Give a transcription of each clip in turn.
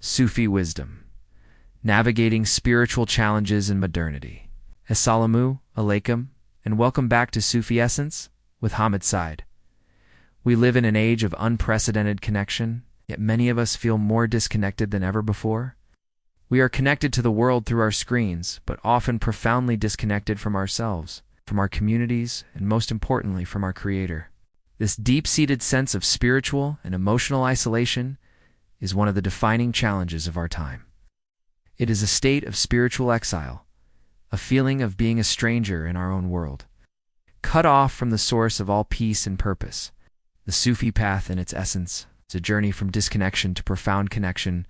Sufi wisdom, navigating spiritual challenges in modernity. Assalamu alaikum, and welcome back to Sufi Essence with Hammad Syed. We live in an age of unprecedented connection, yet many of us feel more disconnected than ever before. We are connected to the world through our screens, but often profoundly disconnected from ourselves, from our communities, and most importantly, from our Creator. This deep-seated sense of spiritual and emotional isolation is one of the defining challenges of our time. It is a state of spiritual exile, a feeling of being a stranger in our own world, cut off from the source of all peace and purpose. The Sufi path, in its essence, is a journey from disconnection to profound connection,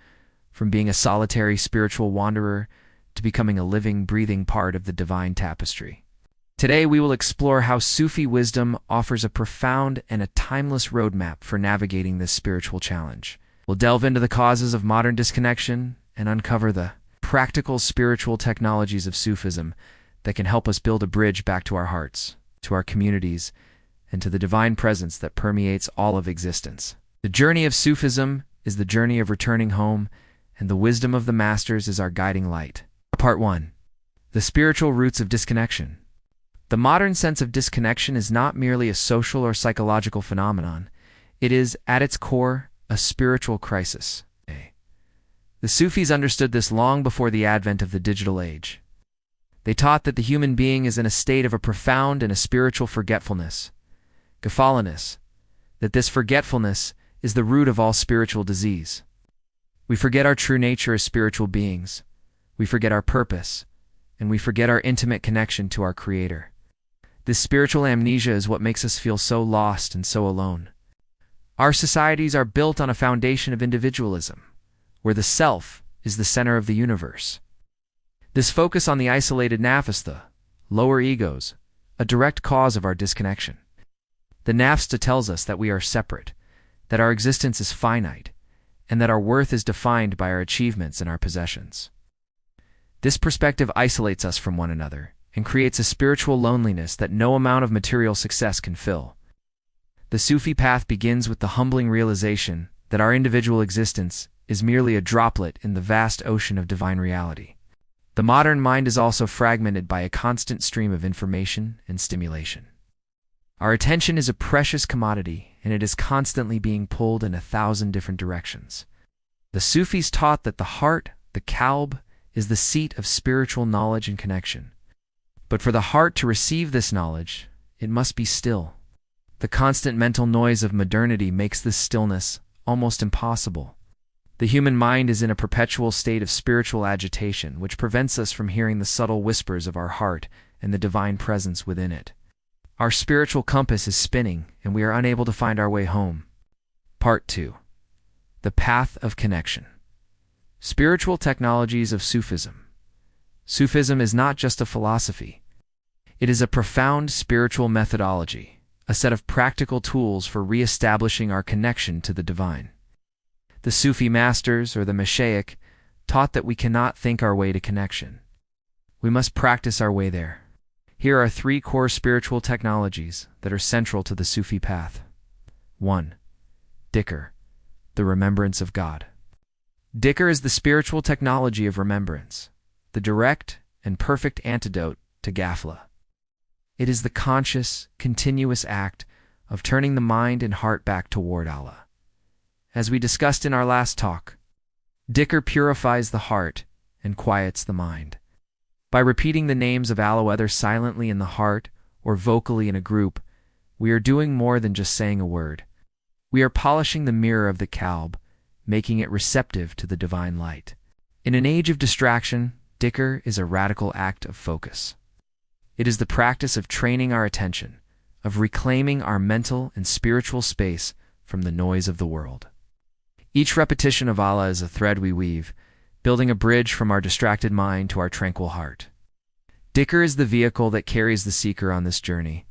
from being a solitary spiritual wanderer to becoming a living, breathing part of the divine tapestry. Today, we will explore how Sufi wisdom offers a profound and a timeless roadmap for navigating this spiritual challenge. We'll delve into the causes of modern disconnection and uncover the practical spiritual technologies of Sufism that can help us build a bridge back to our hearts, to our communities, and to the divine presence that permeates all of existence. The journey of Sufism is the journey of returning home, and the wisdom of the masters is our guiding light. Part 1. The spiritual roots of disconnection. The modern sense of disconnection is not merely a social or psychological phenomenon. It is, at its core, a spiritual crisis. The Sufis understood this long before the advent of the digital age. They taught that the human being is in a state of a profound and a spiritual forgetfulness, gefalleness, that this forgetfulness is the root of all spiritual disease. We forget our true nature as spiritual beings, we forget our purpose, and we forget our intimate connection to our Creator. This spiritual amnesia is what makes us feel so lost and so alone. Our societies are built on a foundation of individualism, where the self is the center of the universe. This focus on the isolated nafs, the lower egos, a direct cause of our disconnection. The nafs tells us that we are separate, that our existence is finite, and that our worth is defined by our achievements and our possessions. This perspective isolates us from one another and creates a spiritual loneliness that no amount of material success can fill. The Sufi path begins with the humbling realization that our individual existence is merely a droplet in the vast ocean of divine reality. The modern mind is also fragmented by a constant stream of information and stimulation. Our attention is a precious commodity, and it is constantly being pulled in 1,000 different directions. The Sufis taught that the heart, the qalb, is the seat of spiritual knowledge and connection. But for the heart to receive this knowledge, it must be still. The constant mental noise of modernity makes this stillness almost impossible. The human mind is in a perpetual state of spiritual agitation, which prevents us from hearing the subtle whispers of our heart and the divine presence within it. Our spiritual compass is spinning, and we are unable to find our way home. Part 2. The path of connection. Spiritual technologies of Sufism. Sufism is not just a philosophy. It is a profound spiritual methodology, a set of practical tools for re-establishing our connection to the divine. The Sufi masters, or the Mashaykh, taught that we cannot think our way to connection. We must practice our way there. Here are 3 core spiritual technologies that are central to the Sufi path. 1. Dhikr, the remembrance of God. Dhikr is the spiritual technology of remembrance, the direct and perfect antidote to ghafla. It is the conscious, continuous act of turning the mind and heart back toward Allah. As we discussed in our last talk, Dhikr purifies the heart and quiets the mind. By repeating the names of Allah, whether silently in the heart or vocally in a group, we are doing more than just saying a word. We are polishing the mirror of the qalb, making it receptive to the divine light. In an age of distraction, Dhikr is a radical act of focus. It is the practice of training our attention, of reclaiming our mental and spiritual space from the noise of the world. Each repetition of Allah is a thread we weave, building a bridge from our distracted mind to our tranquil heart. Dhikr is the vehicle that carries the seeker on this journey,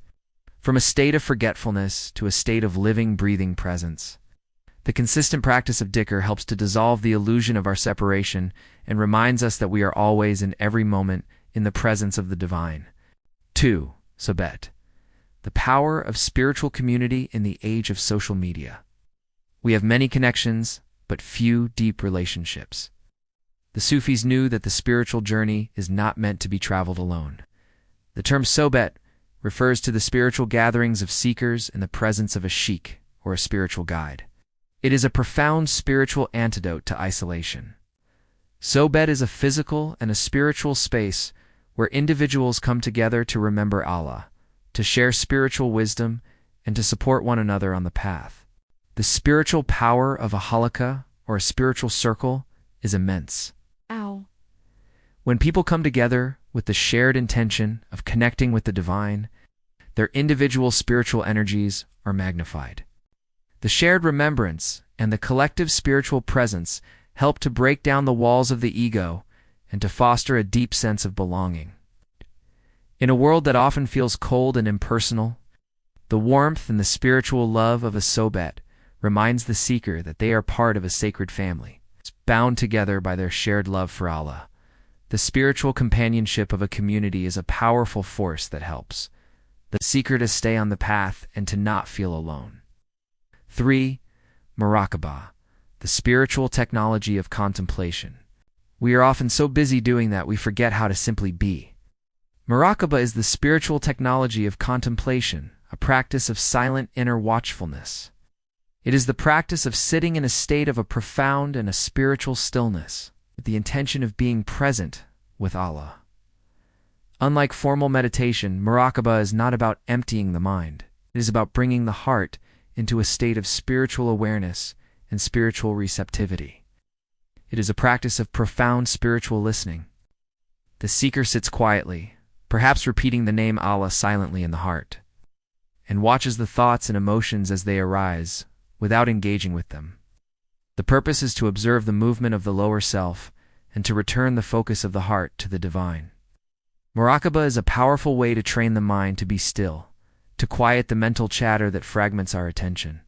from a state of forgetfulness to a state of living, breathing presence. The consistent practice of Dhikr helps to dissolve the illusion of our separation and reminds us that we are always in every moment in the presence of the divine. 2. Sohbet, the power of spiritual community in the age of social media. We have many connections, but few deep relationships. The Sufis knew that the spiritual journey is not meant to be traveled alone. The term Sohbet refers to the spiritual gatherings of seekers in the presence of a sheikh, or a spiritual guide. It is a profound spiritual antidote to isolation. Sohbet is a physical and a spiritual space where individuals come together to remember Allah, to share spiritual wisdom, and to support one another on the path. The spiritual power of a halaqah, or a spiritual circle, is immense. Ow. When people come together with the shared intention of connecting with the divine, their individual spiritual energies are magnified. The shared remembrance and the collective spiritual presence help to break down the walls of the ego and to foster a deep sense of belonging. In a world that often feels cold and impersonal, the warmth and the spiritual love of a Sohbet reminds the seeker that they are part of a sacred family, bound together by their shared love for Allah. The spiritual companionship of a community is a powerful force that helps the seeker to stay on the path and to not feel alone. 3. Muraqaba, the spiritual technology of contemplation. We are often so busy doing that we forget how to simply be. Muraqaba is the spiritual technology of contemplation, a practice of silent inner watchfulness. It is the practice of sitting in a state of a profound and a spiritual stillness, with the intention of being present with Allah. Unlike formal meditation, Muraqaba is not about emptying the mind. It is about bringing the heart into a state of spiritual awareness and spiritual receptivity. It is a practice of profound spiritual listening. The seeker sits quietly, perhaps repeating the name Allah silently in the heart, and watches the thoughts and emotions as they arise, without engaging with them. The purpose is to observe the movement of the lower self and to return the focus of the heart to the divine. Muraqaba is a powerful way to train the mind to be still, to quiet the mental chatter that fragments our attention,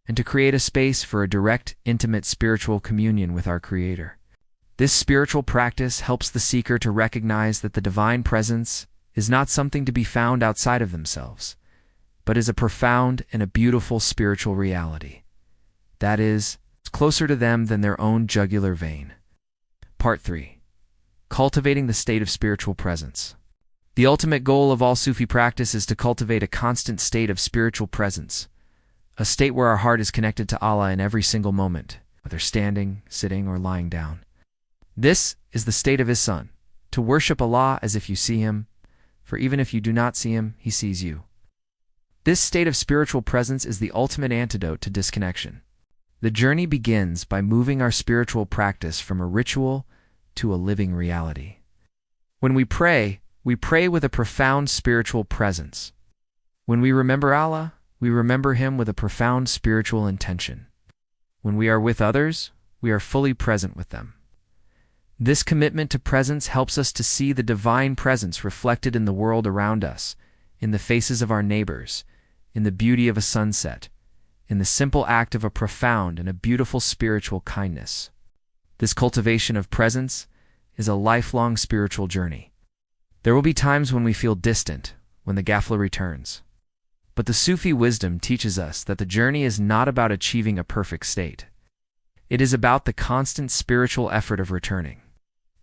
and to create a space for a direct, intimate spiritual communion with our Creator. This spiritual practice helps the seeker to recognize that the divine presence is not something to be found outside of themselves, but is a profound and a beautiful spiritual reality. That is, it's closer to them than their own jugular vein. Part 3. Cultivating the state of spiritual presence. The ultimate goal of all Sufi practice is to cultivate a constant state of spiritual presence, a state where our heart is connected to Allah in every single moment, whether standing, sitting, or lying down. This is the state of ihsan, to worship Allah as if you see Him, for even if you do not see Him, He sees you. This state of spiritual presence is the ultimate antidote to disconnection. The journey begins by moving our spiritual practice from a ritual to a living reality. When we pray with a profound spiritual presence. When we remember Allah, we remember Him with a profound spiritual intention. When we are with others, we are fully present with them. This commitment to presence helps us to see the divine presence reflected in the world around us, in the faces of our neighbors, in the beauty of a sunset, in the simple act of a profound and a beautiful spiritual kindness. This cultivation of presence is a lifelong spiritual journey. There will be times when we feel distant, when the ghafla returns. But the Sufi wisdom teaches us that the journey is not about achieving a perfect state. It is about the constant spiritual effort of returning.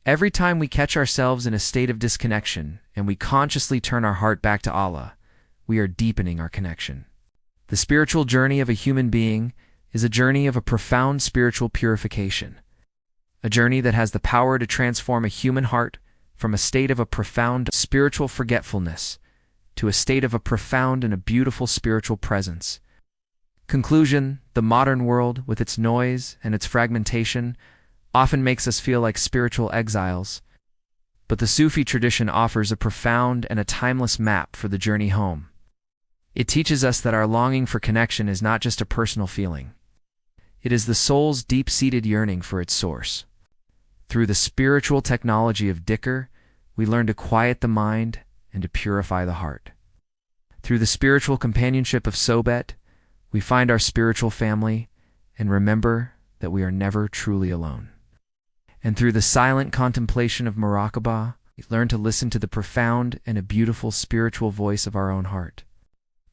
Every time we catch ourselves in a state of disconnection and we consciously turn our heart back to Allah, we are deepening our connection. The spiritual journey of a human being is a journey of a profound spiritual purification, a journey that has the power to transform a human heart from a state of a profound spiritual forgetfulness to a state of a profound and a beautiful spiritual presence. Conclusion: the modern world, with its noise and its fragmentation, often makes us feel like spiritual exiles, but the Sufi tradition offers a profound and a timeless map for the journey home. It teaches us that our longing for connection is not just a personal feeling. It is the soul's deep-seated yearning for its source. Through the spiritual technology of Dhikr, we learn to quiet the mind and to purify the heart. Through the spiritual companionship of Sohbet, we find our spiritual family and remember that we are never truly alone. And through the silent contemplation of Muraqaba, we learn to listen to the profound and a beautiful spiritual voice of our own heart.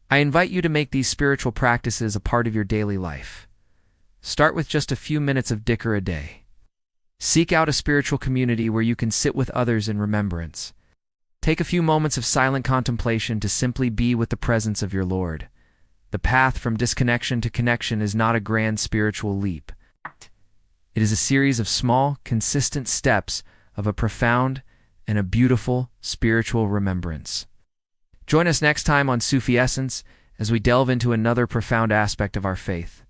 I invite you to make these spiritual practices a part of your daily life. Start with just a few minutes of Dhikr a day. Seek out a spiritual community where you can sit with others in remembrance. Take a few moments of silent contemplation to simply be with the presence of your Lord. The path from disconnection to connection is not a grand spiritual leap. It is a series of small, consistent steps of a profound and a beautiful spiritual remembrance. Join us next time on Sufi Essence as we delve into another profound aspect of our faith.